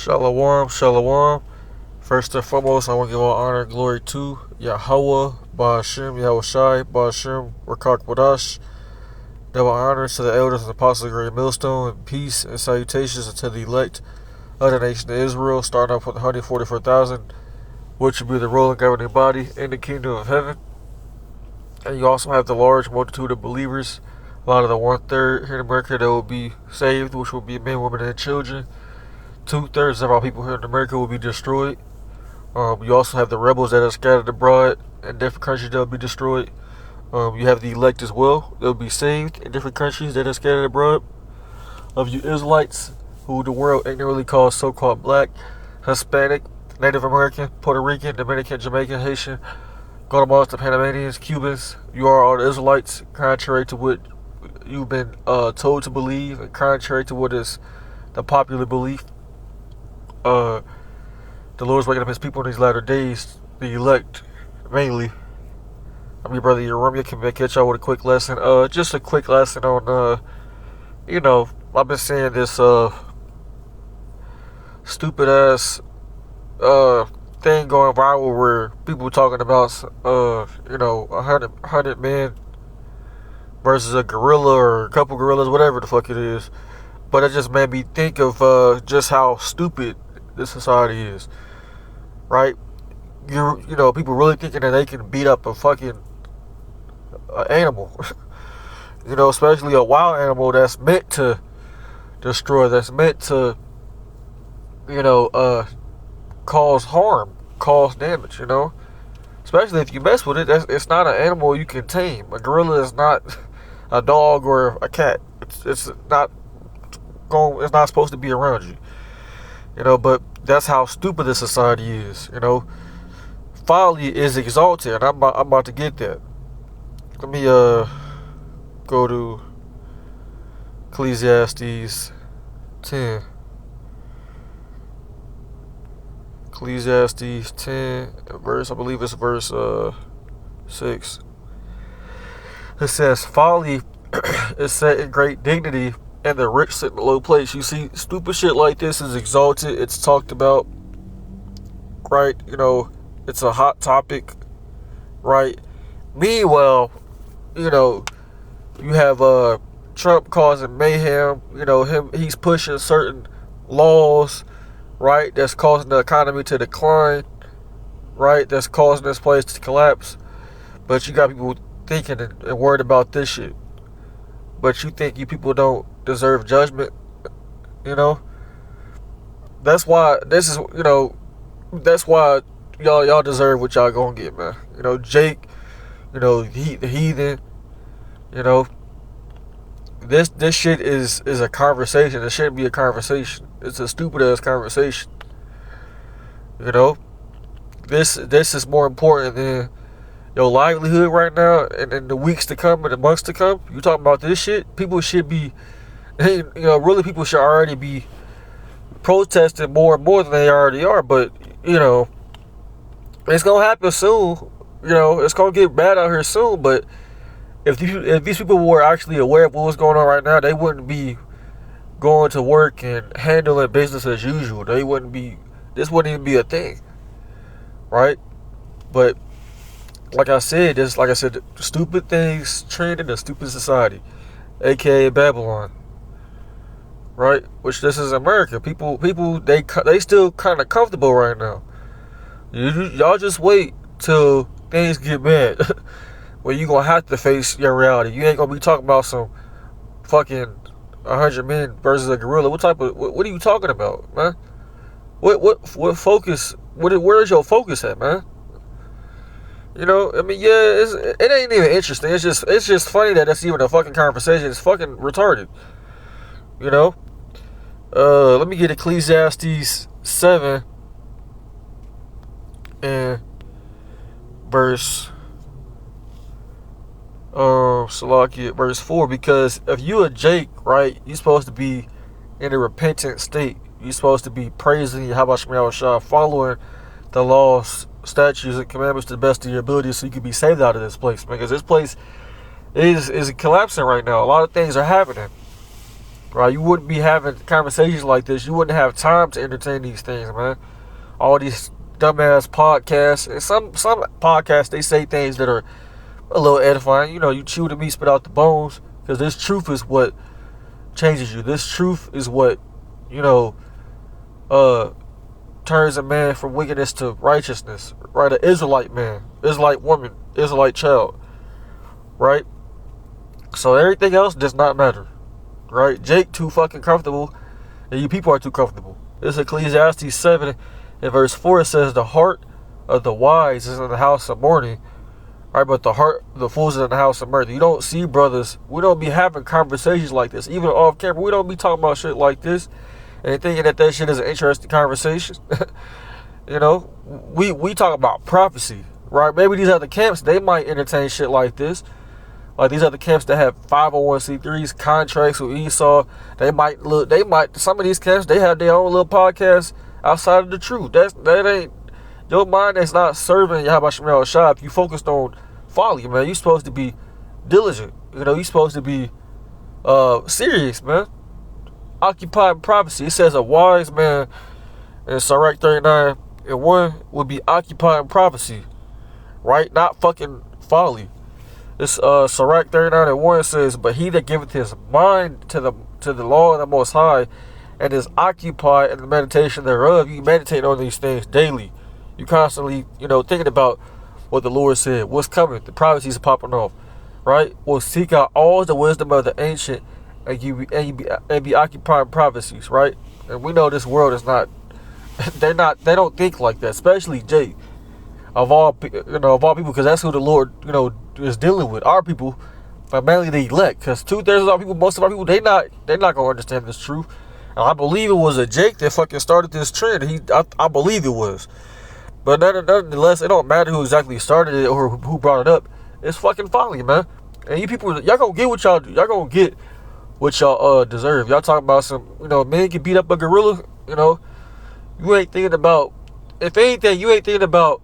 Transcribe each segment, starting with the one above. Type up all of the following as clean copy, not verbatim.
Shalom, shalom. First and foremost, I want to give all honor and glory to Yahweh, Ba'ashem, Yahushai, Ba'ashem, Rakak Wadash. Double honors to the elders and apostles of the Great Millstone, and peace and salutations to the elect of the nation of Israel, starting off with 144,000, which will be the ruling governing body in the kingdom of heaven. And you also have the large multitude of believers, a lot of the 1/3 here in America that will be saved, which will be men, women, and children. 2/3 of our people here in America will be destroyed. You also have the rebels that are scattered abroad in different countries that will be destroyed. You have the elect as well. They'll be saved in different countries that are scattered abroad. Of you Israelites, who the world ignorantly calls so-called black, Hispanic, Native American, Puerto Rican, Dominican, Jamaican, Haitian, Guatemalans, Panamanians, Cubans, you are all the Israelites, contrary to what you've been told to believe, and contrary to what is the popular belief. The Lord's waking up his people in these latter days, the elect, mainly. I'm your brother Yeromia. Can I catch y'all with a quick lesson? Just a quick lesson on, I've been seeing this, stupid ass, thing going viral where people talking about, 100 men versus a gorilla or a couple gorillas, whatever the fuck it is. But it just made me think of, just how stupid this society is. Right? People really thinking that they can beat up a fucking animal. Especially a wild animal that's meant to destroy, that's meant to, cause harm, cause damage, Especially if you mess with it, it's not an animal you can tame. A gorilla is not a dog or a cat. It's not supposed to be around you. But that's how stupid this society is. Folly is exalted, and I'm about to get that. Let me go to Ecclesiastes 10. Ecclesiastes 10, I believe it's verse 6. It says, folly is set in great dignity, and the rich sit in a low place. You see, stupid shit like this is exalted. It's talked about, right? It's a hot topic, right? Meanwhile, you have Trump causing mayhem. He's pushing certain laws, right? That's causing the economy to decline, right? That's causing this place to collapse. But you got people thinking and worried about this shit. But you think you people don't deserve judgment, That's why this is, that's why y'all deserve what y'all gonna get, man. Jake, the heathen, this shit is a conversation. It shouldn't be a conversation. It's a stupid ass conversation. This is more important than your livelihood right now, and in the weeks to come and the months to come. You talking about this shit? People should be, really people should already be protesting more and more than they already are. But it's gonna happen soon. It's gonna get bad out here soon. But if these people were actually aware of what was going on right now, they wouldn't be going to work and handling business as usual. This wouldn't even be a thing, right? But like I said, stupid things trend in a stupid society, aka Babylon, right? Which this is America. People, they still kind of comfortable right now. Y'all just wait till things get bad, where you gonna have to face your reality. You ain't gonna be talking about some fucking 100 men versus a gorilla. What are you talking about, man? What focus? Where's your focus at, man? It ain't even interesting. It's just funny that that's even a fucking conversation. It's fucking retarded. Let me get Ecclesiastes 7 and verse verse 4, because if you a Jake, right, you're supposed to be in a repentant state. You're supposed to be praising Yahushua, following the laws, statutes, and commandments to the best of your ability, so you can be saved out of this place, because this place is collapsing right now. A lot of things are happening. right? You wouldn't be having conversations like this. You wouldn't have time to entertain these things, man. All these dumbass podcasts, and some podcasts, they say things that are a little edifying. You know, you chew the meat, spit out the bones, because this truth is what changes you. This truth is what, you know, turns a man from wickedness to righteousness, right? An Israelite man, Israelite woman, Israelite child, right? So everything else does not matter, right? Jake too fucking comfortable, and you people are too comfortable. This Ecclesiastes 7 and verse 4, it says, the heart of the wise is in the house of mourning, right? But the heart of the fools is in the house of mirth. You don't see, brothers, we don't be having conversations like this. Even off camera, we don't be talking about shit like this and thinking that shit is an interesting conversation. You know, we talk about prophecy, right? Maybe these other camps, they might entertain shit like this. Like these other camps that have 501c3s, contracts with Esau, some of these camps, they have their own little podcast outside of the truth. That ain't your mind. That's not serving Yahweh Shemel Shah. If you focused on folly, man, you supposed to be diligent. You know, you supposed to be serious, man. Occupied prophecy. It says a wise man in Sirach 39 and 1 would be occupied prophecy, right? Not fucking folly. This Sirach 39 and 1 says, but he that giveth his mind to the law of the Most High, and is occupied in the meditation thereof. You meditate on these things daily. You constantly, you know, thinking about what the Lord said, what's coming, the prophecies are popping off, right? Will seek out all the wisdom of the ancient, and be occupied prophecies, right? And we know this world is not. They don't think like that, especially Jake. Of all people, because that's who the Lord, you know, is dealing with. Our people, but mainly the elect, because 2/3 of our people, most of our people, they're not gonna understand this truth. And I believe it was a Jake that fucking started this trend. I believe it was, but nonetheless, it don't matter who exactly started it or who brought it up. It's fucking folly, man. And you people, y'all gonna get what y'all gonna get what y'all deserve. Y'all talking about some, you know, man can beat up a gorilla. You know, you ain't thinking about. If anything, you ain't thinking about.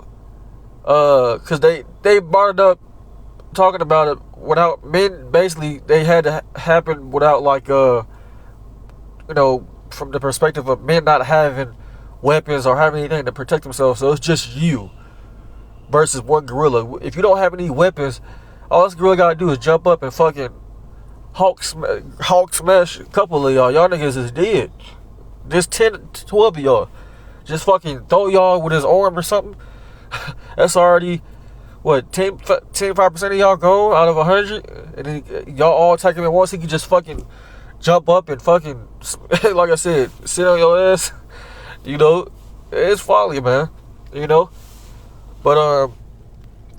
Cause they brought it up, talking about it without men. Basically, they had to happen without like you know, from the perspective of men not having weapons or having anything to protect themselves. So it's just you versus one gorilla. If you don't have any weapons, all this gorilla gotta do is jump up and fucking Hulk smash a couple of y'all. Y'all niggas is dead. There's 10, 12 of y'all. Just fucking throw y'all with his arm or something. That's already, what, 5% of y'all gone out of 100? And then y'all all attack him at once. He can just fucking jump up and fucking, like I said, sit on your ass. You know, it's folly, man. You know? But,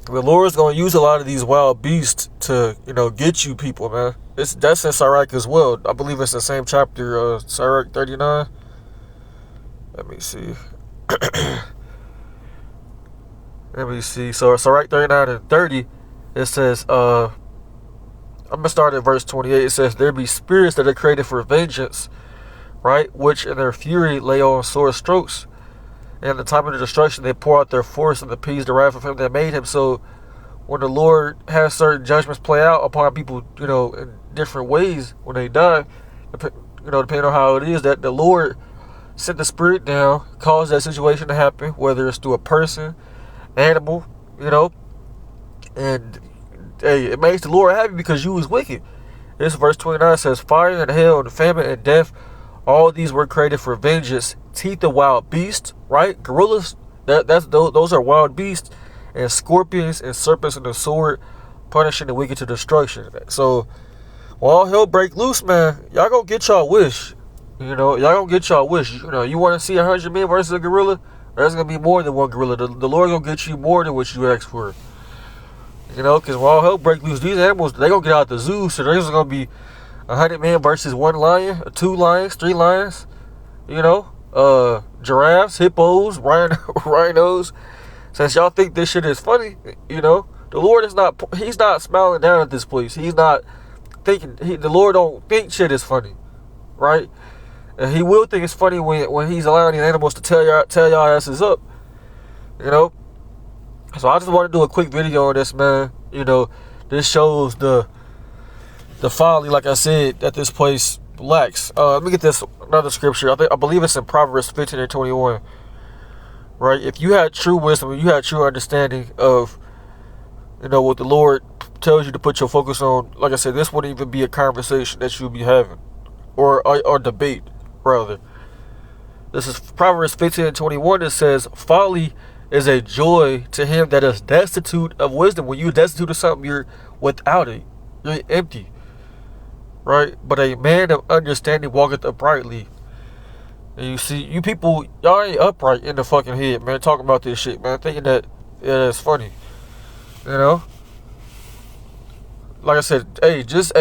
the Lord's going to use a lot of these wild beasts to, you know, get you people, man. That's in Sirach as well. I believe it's the same chapter, Sirach 39. Let me see. Let me see. So Sirach 39 and 30, it says, I'm going to start at verse 28. It says, there be spirits that are created for vengeance, right? Which in their fury lay on sore strokes. And in the time of the destruction, they pour out their force and appease the wrath of him that made him. So when the Lord has certain judgments play out upon people, you know, in different ways when they die, you know, depending on how it is, that the Lord sent the spirit down, caused that situation to happen, whether it's through a person, animal, you know, and hey, it makes the Lord happy because you was wicked. This verse 29 says, fire and hell and famine and death, all these were created for vengeance. Teeth of wild beasts, right? Gorillas, those are wild beasts, and scorpions and serpents and the sword, punishing the wicked to destruction. So when all hell break loose, man, y'all gonna get y'all wish. You know, y'all gonna get y'all wish. You know, you want to see 100 men versus a gorilla? There's going to be more than one gorilla. The Lord going to get you more than what you asked for. You know, because when all hell break loose, these animals, they going to get out the zoo. So there's going to be 100 men versus one lion, 2 lions, 3 lions. You know, giraffes, hippos, rhinos. Since y'all think this shit is funny, you know, the Lord is not, he's not smiling down at this place. He's not thinking, the Lord don't think shit is funny, right? And he will think it's funny when he's allowing these animals to tell y'all asses up. You know? So I just want to do a quick video on this, man. You know, this shows the folly, like I said, that this place lacks. Let me get this another scripture. I believe it's in Proverbs 15 and 21. Right? If you had true wisdom, you had true understanding of, what the Lord tells you to put your focus on, like I said, this wouldn't even be a conversation that you'll be having, or debate, rather. This is Proverbs 15 and 21. It says, folly is a joy to him that is destitute of wisdom. When you're destitute of something, you're without it. You're empty. Right? But a man of understanding walketh uprightly. And you see, you people, y'all ain't upright in the fucking head, man, talking about this shit, man, thinking that, yeah, it's funny. Like I said, just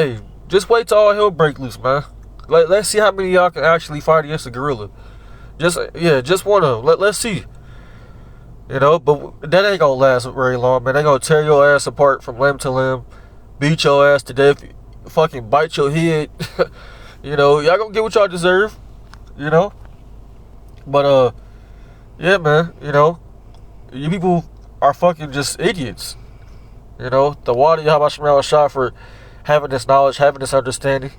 wait till all hell break loose, man. Let's see how many of y'all can actually fight against a gorilla. Just one of them. Let's see. But that ain't gonna last very long, man. They gonna tear your ass apart from limb to limb, beat your ass to death, fucking bite your head. Y'all gonna get what y'all deserve. But yeah, man. You people are fucking just idiots. The water, Yahweh shot for having this knowledge, having this understanding.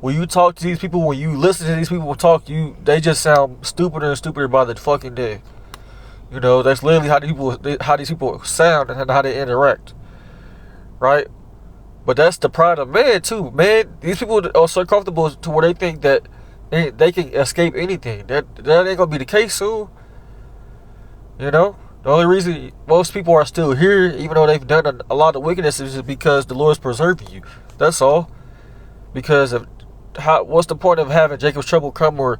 When you talk to these people, when you listen to these people talk, they just sound stupider and stupider by the fucking day. That's literally how these people sound and how they interact, right? But that's the pride of man too, man. These people are so comfortable to where they think that they can escape anything. That ain't gonna be the case soon. The only reason most people are still here, even though they've done a lot of wickedness, is because the Lord's preserving you. That's all. Because what's the point of having Jacob's trouble come, or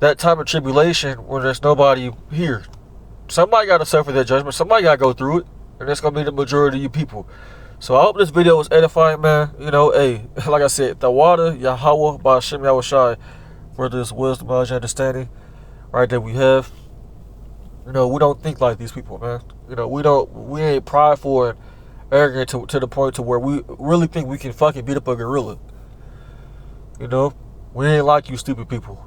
that time of tribulation when there's nobody here? Somebody got to suffer that judgment. Somebody got to go through it. And that's going to be the majority of you people. So I hope this video was edifying, man. Like I said, the water, Yahweh, by Hashem Yahushai, for this wisdom, knowledge, and understanding, right, that we have. We don't think like these people, man. We ain't prideful and arrogant to the point to where we really think we can fucking beat up a gorilla. We ain't like you stupid people.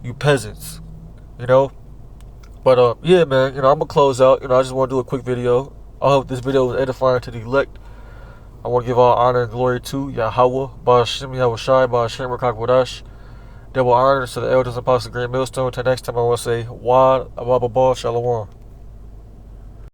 You peasants. But yeah, man, I'm gonna close out. I just want to do a quick video. I hope this video was edifying to the elect. I want to give all honor and glory to Yahweh, Ba'ashem Yahushai, Ba'ashem Rakak Wadash. Double honor to the elders and apostles of Grand Millstone. Till next time, I want to say, Wad Ababa Shalom.